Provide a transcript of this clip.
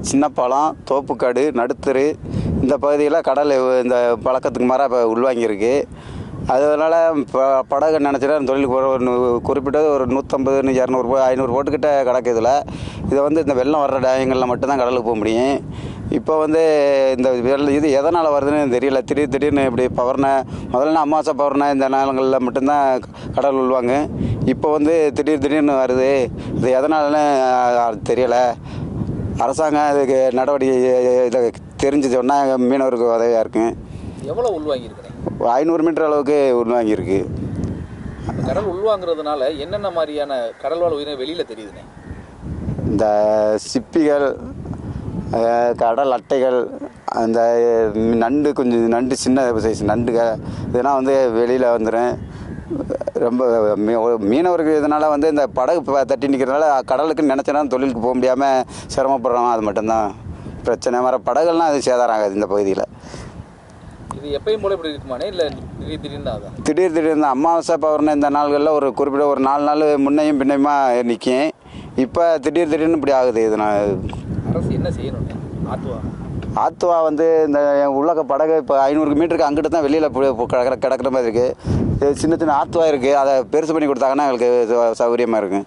சின்னப்பாலம், தோப்புக்காடு, நடுத்தரு இந்த பகுதியில் கடல் இந்த பழக்கத்துக்கு மாறாக இப்போ உள்வாங்கியிருக்கு. அதனால் இப்போ படகு நினச்சிட்டா தொழிலுக்கு போகிற ஒரு குறிப்பிட்டது ஒரு 150, 200, 500 போட்டுக்கிட்ட கிடக்கு. இதை இந்த வெள்ளம் வர்ற டயங்களில் மட்டும்தான் கடலுக்கு போக முடியும். இப்போ இந்த இது எதனால் வருதுன்னு தெரியல. திடீர்னு இப்படி முதல்ல அமாவாசை பௌர்ணமி இந்த நாளங்களில் மட்டும்தான் கடல் உள்வாங்க. இப்போ திடீர்னு வருது. இது எதனாலன்னு தெரியலை. அரசாங்கம் இதுக்கு நடவடிக்கை இதை தெரிஞ்சு சொன்னால் மீனவருக்கு உதவியாக இருக்கும். எவ்வளோ உள்வாங்கியிருக்கிறேன்? 500 மீட்டர் அளவுக்கு உள்வாங்கியிருக்கு. கடல் உள்வாங்கிறதுனால என்னென்ன மாதிரியான கடல்வாழ் உயிரினம் வெளியில் தெரியுதுண்ணே? இந்த சிப்பிகள், கடல் அட்டைகள், அந்த நண்டு சின்ன சைஸ் நண்டுகள் இதெல்லாம் வெளியில் வந்துடும். ரொம்ப மீனவருக்கு இதனால் இந்த படகு தட்டி நிற்கிறதுனால கடலுக்கு நினச்சனா தொழிலுக்கு போக முடியாமல் சிரமப்படுறோம். அது மட்டும்தான் பிரச்சனை. வர படகுலாம் அது சேதாரம் ஆகாது இந்த பகுதியில். இது எப்பயும் போல இப்படி இருக்குமானே, இல்லை திடீர்னு அமாவாசை பௌர்ணமி இந்த நாள்களில் ஒரு குறிப்பிட்ட ஒரு 4 நாள் முன்னையும் பின்னையுமா நிற்கும். இப்போ திடீர்னு இப்படி ஆகுது. அரசு என்ன செய்யணும்? ஆத்துவா இந்த உலக படகு இப்போ 500 மீட்டருக்கு அங்கிட்டு தான் வெளியில் கிடக்கிற மாதிரி இருக்குது. சின்ன ஆத்துவா இருக்குது. அதை பெருசு பண்ணி கொடுத்தாங்கன்னா எங்களுக்கு சௌகரியமாக இருக்கும்.